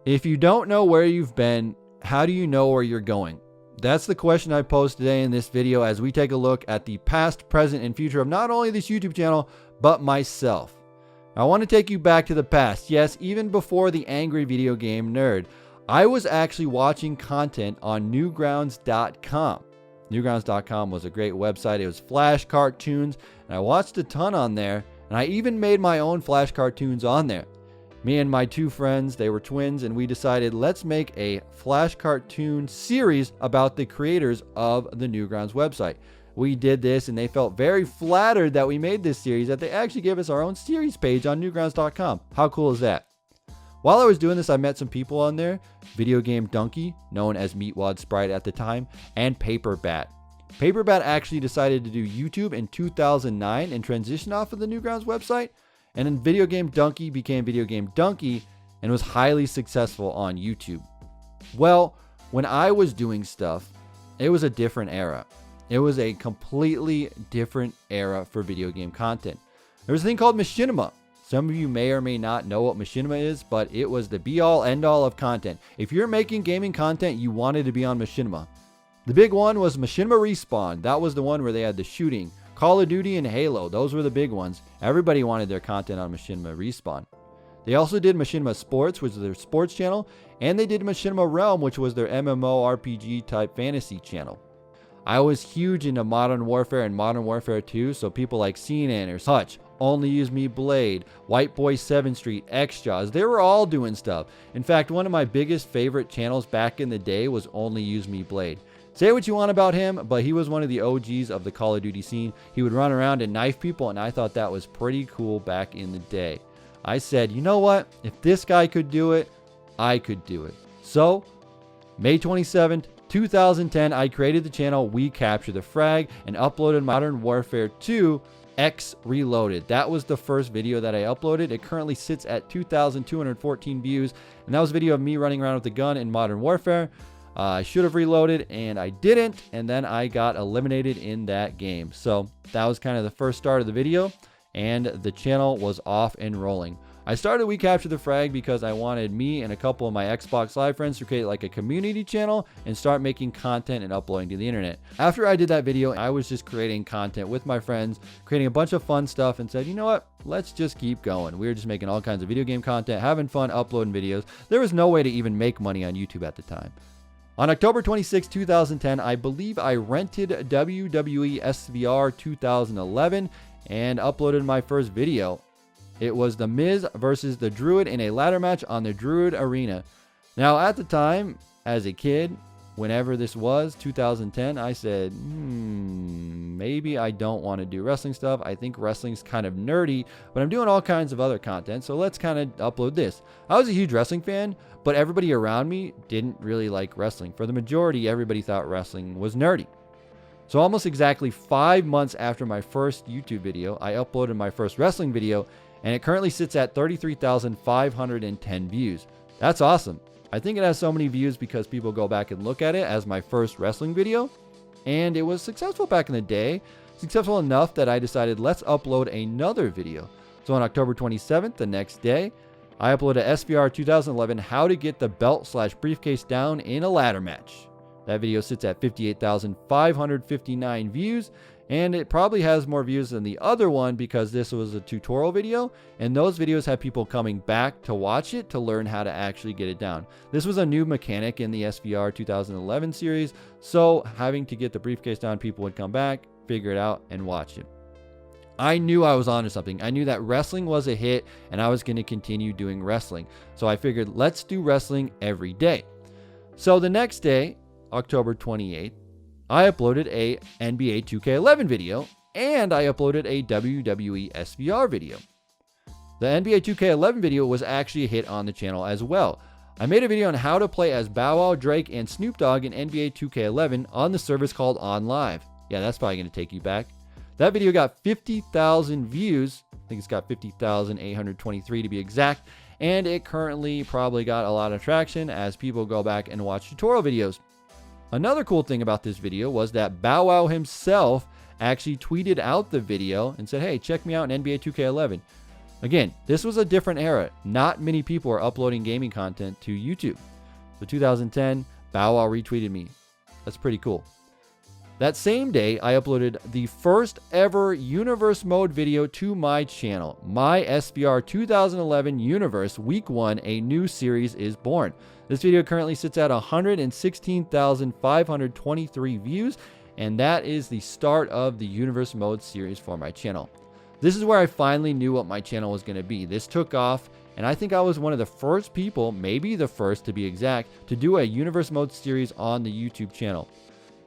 If you don't know where you've been, how do you know where you're going? That's the question I posed today in this video as we take a look at the past, present, and future of not only this YouTube channel, but myself. I want to take you back to the past. Yes, even before the angry video game nerd, I was actually watching content on Newgrounds.com. Newgrounds.com was a great website. It was Flash cartoons, and I watched a ton on there, and I even made my own Flash cartoons on there. Me and my two friends, they were twins, and we decided let's make a Flash cartoon series about the creators of the Newgrounds website. We did this, and they felt very flattered that we made this series, that they actually gave us our own series page on Newgrounds.com. How cool is that? While I was doing this, I met some people on there. Video Game Donkey, known as Meatwad Sprite at the time, and Paper Bat. Paper Bat actually decided to do YouTube in 2009 and transition off of the Newgrounds website. And then Video Game Donkey became Video Game Donkey and was highly successful on YouTube. Well, when I was doing stuff, it was a different era. It was a completely different era for video game content. There was a thing called Machinima. Some of you may or may not know what Machinima is, but it was the be-all, end-all of content. If you're making gaming content, you wanted to be on Machinima. The big one was Machinima Respawn. That was the one where they had the shooting. Call of Duty and Halo, those were the big ones. Everybody wanted their content on Machinima Respawn. They also did Machinima Sports, which was their sports channel, and they did Machinima Realm, which was their MMORPG type fantasy channel. I was huge into Modern Warfare and Modern Warfare 2, so people like Cnan or Hutch, Only Use Me Blade, White Boy 7 Street, X-Jaws, they were all doing stuff. In fact, one of my biggest favorite channels back in the day was Only Use Me Blade. Say what you want about him, but he was one of the OGs of the Call of Duty scene. He would run around and knife people, and I thought that was pretty cool back in the day. I said, you know what? If this guy could do it, I could do it. So, May 27th, 2010, I created the channel We Capture the Frag and uploaded Modern Warfare 2 X Reloaded. That was the first video that I uploaded. It currently sits at 2,214 views, and that was a video of me running around with a gun in Modern Warfare. I should have reloaded and I didn't, and then I got eliminated in that game. So that was kind of the first start of the video, and the channel was off and rolling. I started We Capture the Frag because I wanted me and a couple of my Xbox Live friends to create like a community channel and start making content and uploading to the internet. After I did that video, I was just creating content with my friends, creating a bunch of fun stuff, and said, you know what? Let's just keep going. We were just making all kinds of video game content, having fun, uploading videos. There was no way to even make money on YouTube at the time. On October 26, 2010, I believe I rented WWE SVR 2011 and uploaded my first video. It was The Miz versus the Druid in a ladder match on the Druid Arena. Now, at the time, as a kid, whenever this was, 2010, I said, maybe I don't want to do wrestling stuff. I think wrestling's kind of nerdy, but I'm doing all kinds of other content, so let's kind of upload this. I was a huge wrestling fan, but everybody around me didn't really like wrestling. For the majority, everybody thought wrestling was nerdy. So almost exactly 5 months after my first YouTube video, I uploaded my first wrestling video, and it currently sits at 33,510 views. That's awesome. I think it has so many views because people go back and look at it as my first wrestling video, and it was successful back in the day, successful enough that I decided let's upload another video. So on October 27th, the next day, I uploaded SVR 2011, How to Get the Belt/Briefcase Down in a Ladder Match. That video sits at 58,559 views, and it probably has more views than the other one because this was a tutorial video, and those videos have people coming back to watch it to learn how to actually get it down. This was a new mechanic in the SVR 2011 series, so having to get the briefcase down, people would come back, figure it out, and watch it. I knew I was onto something. I knew that wrestling was a hit, and I was going to continue doing wrestling. So I figured, let's do wrestling every day. So the next day, October 28th, I uploaded a NBA 2K11 video, and I uploaded a WWE SVR video. The NBA 2K11 video was actually a hit on the channel as well. I made a video on how to play as Bow Wow, Drake, and Snoop Dogg in NBA 2K11 on the service called OnLive. Yeah, that's probably going to take you back. That video got 50,000 views. I think it's got 50,823 to be exact. And it currently probably got a lot of traction as people go back and watch tutorial videos. Another cool thing about this video was that Bow Wow himself actually tweeted out the video and said, hey, check me out in NBA 2K11. Again, this was a different era. Not many people are uploading gaming content to YouTube. So 2010, Bow Wow retweeted me. That's pretty cool. That same day, I uploaded the first ever Universe Mode video to my channel. My SBR 2011 Universe Week 1, a new series is born. This video currently sits at 116,523 views, and that is the start of the Universe Mode series for my channel. This is where I finally knew what my channel was going to be. This took off, and I think I was one of the first people, maybe the first to be exact, to do a Universe Mode series on the YouTube channel.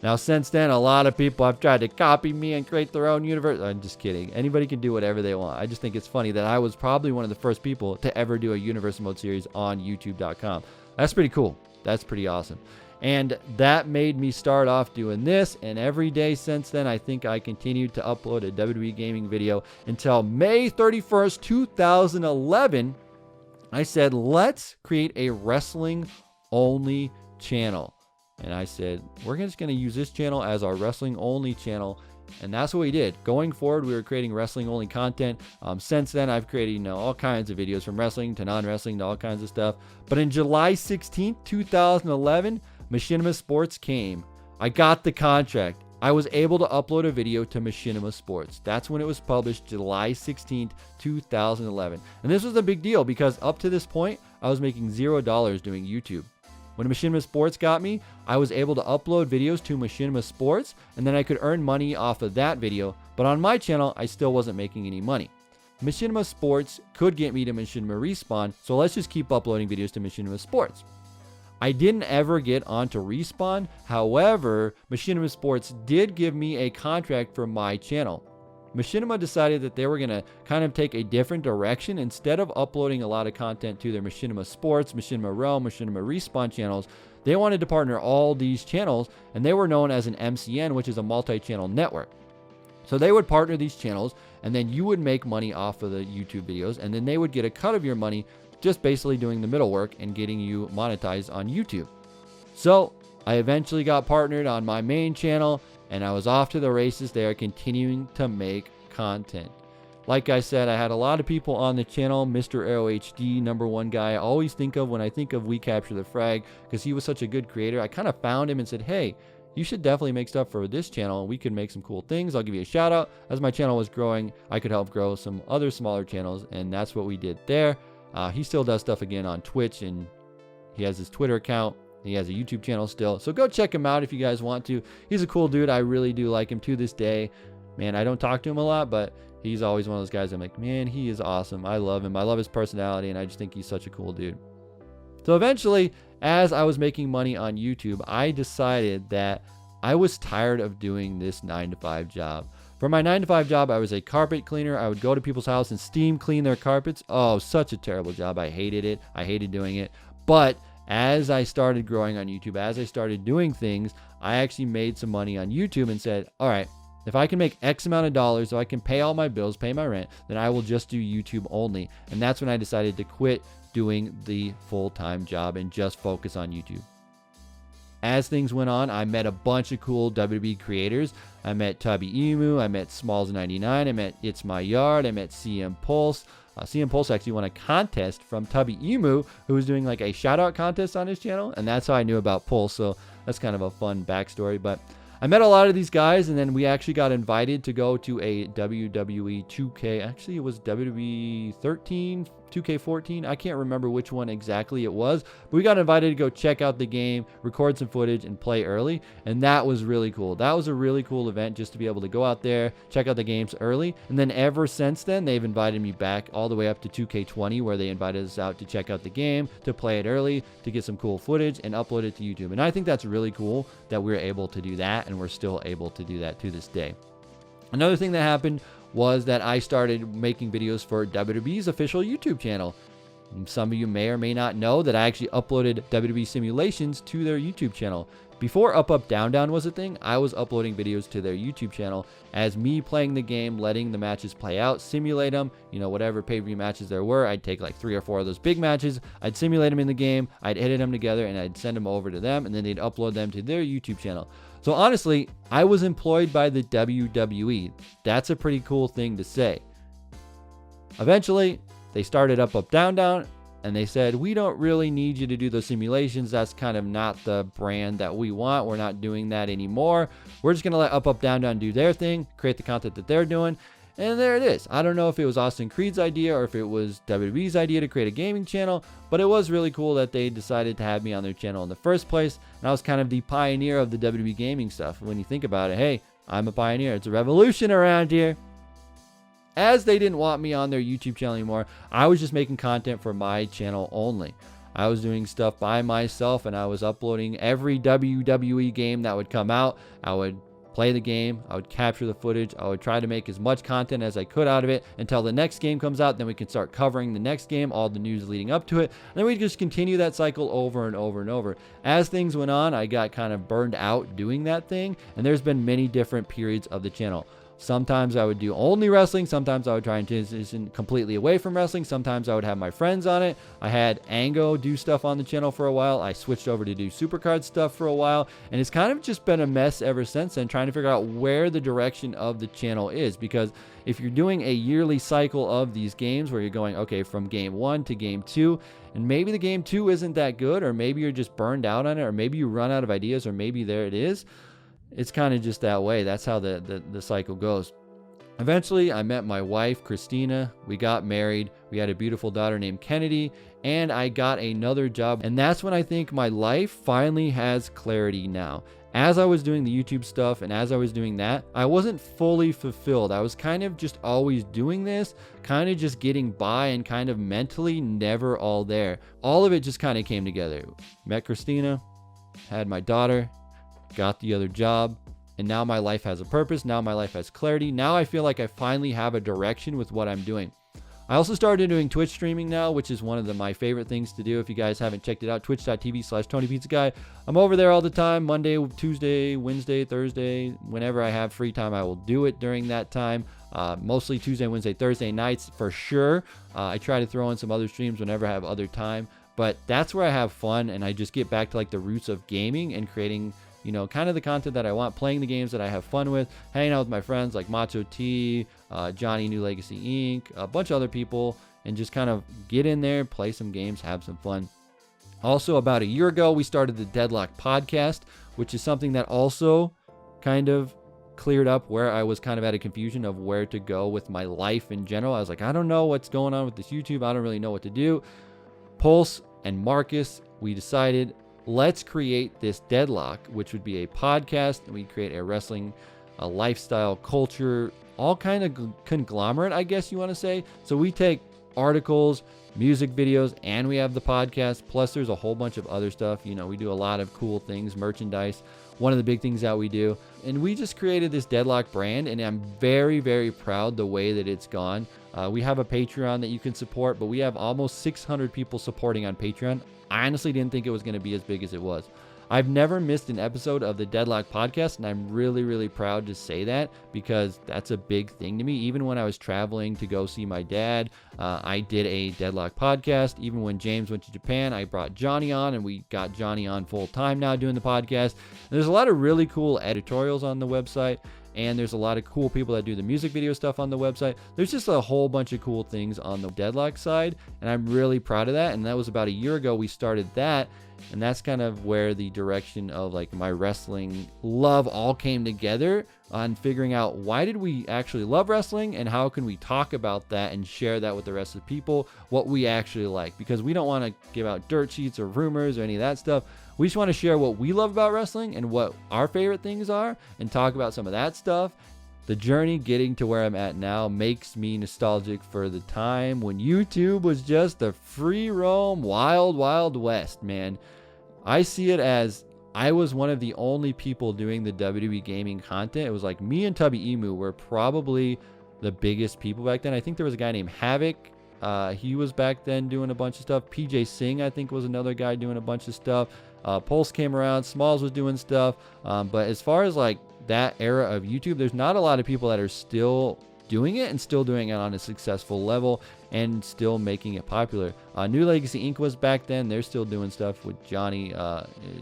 Now, since then, a lot of people have tried to copy me and create their own universe. I'm just kidding. Anybody can do whatever they want. I just think it's funny that I was probably one of the first people to ever do a Universe Mode series on YouTube.com. That's pretty cool. That's pretty awesome. And that made me start off doing this. And every day since then, I think I continued to upload a WWE gaming video until May 31st, 2011. I said, let's create a wrestling-only channel. And I said, we're just going to use this channel as our wrestling-only channel. And that's what we did. Going forward, we were creating wrestling-only content. Since then, I've created all kinds of videos, from wrestling to non-wrestling to all kinds of stuff. But in July 16th, 2011, Machinima Sports came. I got the contract. I was able to upload a video to Machinima Sports. That's when it was published, July 16th, 2011. And this was a big deal because up to this point, I was making $0 doing YouTube. When Machinima Sports got me, I was able to upload videos to Machinima Sports, and then I could earn money off of that video. But on my channel, I still wasn't making any money. Machinima Sports could get me to Machinima Respawn, so let's just keep uploading videos to Machinima Sports. I didn't ever get onto Respawn. However, Machinima Sports did give me a contract for my channel. Machinima decided that they were going to kind of take a different direction. Instead of uploading a lot of content to their Machinima Sports, Machinima Realm, Machinima Respawn channels, they wanted to partner all these channels, and they were known as an MCN, which is a multi-channel network. So they would partner these channels, and then you would make money off of the YouTube videos, and then they would get a cut of your money, just basically doing the middle work and getting you monetized on YouTube. So I eventually got partnered on my main channel, and I was off to the races there, continuing to make content. Like I said, I had a lot of people on the channel. Mr. Arrow HD, #1 guy, I always think of when I think of We Capture the Frag, because he was such a good creator. I kind of found him and said, hey, you should definitely make stuff for this channel, and we could make some cool things. I'll give you a shout out. As my channel was growing, I could help grow some other smaller channels, and that's what we did there. He still does stuff again on Twitch, and he has his Twitter account. He has a YouTube channel still. So go check him out if you guys want to. He's a cool dude. I really do like him to this day. Man, I don't talk to him a lot, but he's always one of those guys I'm like, man, he is awesome. I love him. I love his personality, and I just think he's such a cool dude. So eventually, as I was making money on YouTube, I decided that I was tired of doing this 9-to-5 job. For my 9-to-5 job, I was a carpet cleaner. I would go to people's house and steam clean their carpets. Oh, such a terrible job. I hated it. I hated doing it. But as I started growing on YouTube, as I started doing things, I actually made some money on YouTube and said, all right, if I can make X amount of dollars, so I can pay all my bills, pay my rent, then I will just do YouTube only. And that's when I decided to quit doing the full-time job and just focus on YouTube. As things went on, I met a bunch of cool WWE creators. I met Tubby Emu, I met Smalls99, I met It's My Yard, I met CM Pulse. CM Pulse actually won a contest from Tubby Emu, who was doing like a shout out contest on his channel, and that's how I knew about Pulse. So that's kind of a fun backstory. But I met a lot of these guys, and then we actually got invited to go to a WWE 2K. Actually, it was WWE 13, 2K14. I can't remember which one exactly it was, but we got invited to go check out the game, record some footage, and play early, and that was really cool. That was a really cool event, just to be able to go out there, check out the games early, and then ever since then, they've invited me back all the way up to 2K20, where they invited us out to check out the game, to play it early, to get some cool footage, and upload it to YouTube. And I think that's really cool that we're able to do that, and we're still able to do that to this day. Another thing that happened was that I started making videos for WWE's official YouTube channel. Some of you may or may not know that I actually uploaded WWE simulations to their YouTube channel. Before Up Up Down Down was a thing, I was uploading videos to their YouTube channel as me playing the game, letting the matches play out, simulate them, whatever pay-per-view matches there were. I'd take like 3 or 4 of those big matches, I'd simulate them in the game, I'd edit them together, and I'd send them over to them, and then they'd upload them to their YouTube channel. So honestly, I was employed by the WWE. That's a pretty cool thing to say. Eventually, they started up, down, down, and they said, we don't really need you to do those simulations. That's kind of not the brand that we want. We're not doing that anymore. We're just going to let up, down, down do their thing, create the content that they're doing. And there it is. I don't know if it was Austin Creed's idea or if it was WWE's idea to create a gaming channel, but it was really cool that they decided to have me on their channel in the first place. And I was kind of the pioneer of the WWE gaming stuff. When you think about it, hey, I'm a pioneer. It's a revolution around here. As they didn't want me on their YouTube channel anymore, I was just making content for my channel only. I was doing stuff by myself, and I was uploading every WWE game that would come out. I would play the game, I would capture the footage, I would try to make as much content as I could out of it until the next game comes out. Then we can start covering the next game, all the news leading up to it, and then we just continue that cycle over and over and over. As things went on, I got kind of burned out doing that thing, and there's been many different periods of the channel. Sometimes I would do only wrestling. Sometimes I would try and transition completely away from wrestling. Sometimes I would have my friends on it. I had Ango do stuff on the channel for a while. I switched over to do Supercard stuff for a while. And it's kind of just been a mess ever since then, trying to figure out where the direction of the channel is. Because if you're doing a yearly cycle of these games where you're going, okay, from game 1 to game 2, and maybe the game 2 isn't that good, or maybe you're just burned out on it, or maybe you run out of ideas, or maybe there it is. It's kind of just that way. That's how the cycle goes. Eventually, I met my wife, Christina. We got married. We had a beautiful daughter named Kennedy, and I got another job. And that's when I think my life finally has clarity now. As I was doing the YouTube stuff and as I was doing that, I wasn't fully fulfilled. I was kind of just always doing this, kind of just getting by and kind of mentally never all there. All of it just kind of came together. Met Christina, had my daughter, got the other job, and now my life has a purpose. Now my life has clarity. Now I feel like I finally have a direction with what I'm doing. I also started doing Twitch streaming now, which is one of my favorite things to do. If you guys haven't checked it out, twitch.tv/TonyPizzaGuy. I'm over there all the time, Monday, Tuesday, Wednesday, Thursday. Whenever I have free time, I will do it during that time. Mostly Tuesday, Wednesday, Thursday nights for sure. I try to throw in some other streams whenever I have other time. But that's where I have fun, and I just get back to like the roots of gaming and creating, you know, kind of the content that I want, playing the games that I have fun with, hanging out with my friends like Macho T, Johnny New Legacy Inc., a bunch of other people, and just kind of get in there, play some games, have some fun. Also, about a year ago, we started the Deadlock podcast, which is something that also kind of cleared up where I was kind of at a confusion of where to go with my life in general. I was like, I don't know what's going on with this YouTube. I don't really know what to do. Pulse and Marcus, we decided, let's create this Deadlock, which would be a podcast, and we'd create a wrestling, a lifestyle, culture, all kind of conglomerate, I guess you want to say. So we take articles, music videos, and we have the podcast, plus there's a whole bunch of other stuff. You know, we do a lot of cool things, merchandise, one of the big things that we do. And we just created this Deadlock brand, and I'm very, very proud the way that it's gone. We have a Patreon that you can support, but we have almost 600 people supporting on Patreon. I honestly didn't think it was going to be as big as it was. I've never missed an episode of the Deadlock podcast, and I'm really, really proud to say that, because that's a big thing to me. Even when I was traveling to go see my dad, I did a Deadlock podcast. Even when James went to Japan, I brought Johnny on, and we got Johnny on full time now doing the podcast. And there's a lot of really cool editorials on the website, and there's a lot of cool people that do the music video stuff on the website. There's just a whole bunch of cool things on the Deadlock side, and I'm really proud of that. And that was about a year ago we started that, and that's kind of where the direction of like my wrestling love all came together, on figuring out why did we actually love wrestling, and how can we talk about that and share that with the rest of the people, what we actually like. Because we don't want to give out dirt sheets or rumors or any of that stuff. We just want to share what we love about wrestling and what our favorite things are, and talk about some of that stuff. The journey getting to where I'm at now makes me nostalgic for the time when YouTube was just a free roam, wild, wild west, man. I see it as I was one of the only people doing the WWE gaming content. It was like me and Tubby Emu were probably the biggest people back then. I think there was a guy named Havoc. He was back then doing a bunch of stuff. PJ Singh, I think, was another guy doing a bunch of stuff. Pulse came around. Smalls was doing stuff. But as far as like that era of YouTube, there's not a lot of people that are still doing it and still doing it on a successful level and still making it popular. New Legacy Inc. was back then. They're still doing stuff with Johnny.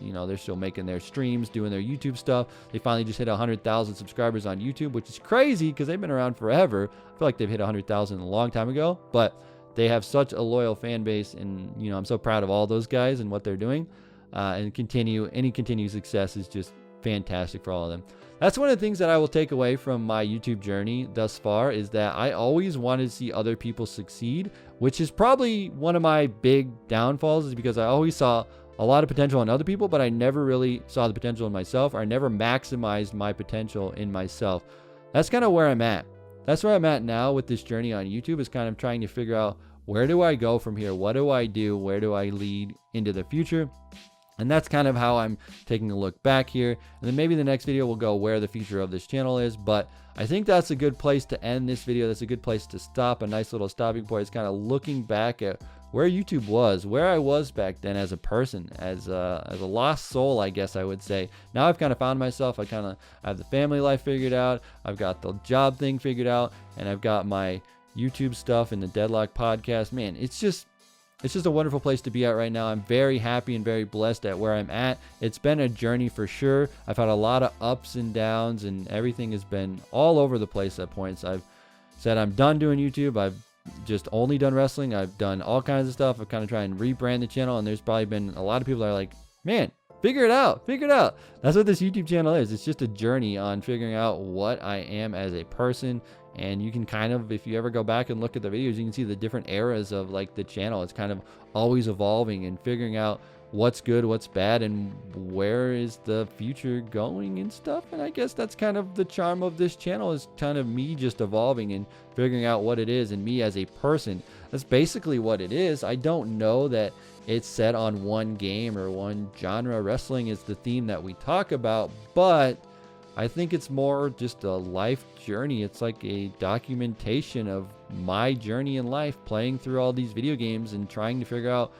You know, they're still making their streams, doing their YouTube stuff. They finally just hit 100,000 subscribers on YouTube, which is crazy because they've been around forever. I feel like they've hit 100,000 a long time ago, but they have such a loyal fan base, and you know, I'm so proud of all those guys and what they're doing. And any continued success is just fantastic for all of them. That's one of the things that I will take away from my YouTube journey thus far, is that I always wanted to see other people succeed, which is probably one of my big downfalls, is because I always saw a lot of potential in other people, but I never really saw the potential in myself, or I never maximized my potential in myself. That's kind of where I'm at. That's where I'm at now with this journey on YouTube, is kind of trying to figure out, where do I go from here? What do I do? Where do I lead into the future? And that's kind of how I'm taking a look back here. And then maybe the next video will go where the future of this channel is. But I think that's a good place to end this video. That's a good place to stop. A nice little stopping point is kind of looking back at where YouTube was, where I was back then as a person, as a lost soul, I guess I would say. Now I've kind of found myself. I have the family life figured out. I've got the job thing figured out. And I've got my YouTube stuff and the Deadlock podcast. Man, it's just a wonderful place to be at right now. I'm very happy and very blessed at where I'm at. It's been a journey for sure. I've had a lot of ups and downs, and everything has been all over the place at points. I've said I'm done doing YouTube. I've just only done wrestling. I've done all kinds of stuff. I've kind of tried and rebrand the channel, and there's probably been a lot of people that are like, man, figure it out. That's what this YouTube channel is. It's just a journey on figuring out what I am as a person. And you can kind of, if you ever go back and look at the videos, you can see the different eras of like the channel. It's kind of always evolving and figuring out what's good, what's bad, and where is the future going and stuff. And I guess that's kind of the charm of this channel, is kind of me just evolving and figuring out what it is, and me as a person. That's basically what it is. I don't know that it's set on one game or one genre. Wrestling is the theme that we talk about, but I think it's more just a life journey. It's like a documentation of my journey in life, playing through all these video games and trying to figure out,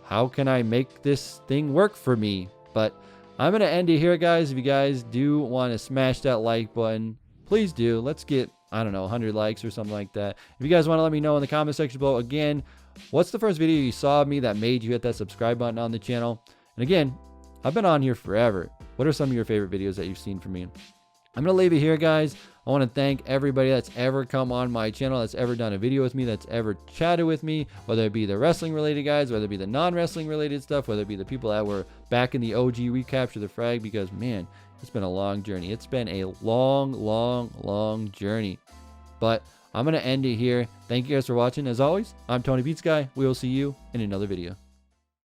how can I make this thing work for me? But I'm going to end it here, guys. If you guys do want to smash that like button, please do. Let's get, I don't know, 100 likes or something like that. If you guys want to let me know in the comment section below, again, what's the first video you saw of me that made you hit that subscribe button on the channel? And again, I've been on here forever. What are some of your favorite videos that you've seen from me? I'm going to leave it here, guys. I want to thank everybody that's ever come on my channel, that's ever done a video with me, that's ever chatted with me, whether it be the wrestling related guys, whether it be the non-wrestling related stuff, whether it be the people that were back in the OG Recapture the Frag, because man, it's been a long journey. It's been a long journey. But I'm going to end it here. Thank you guys for watching. As always, I'm TonyPizzaGuy. We will see you in another video.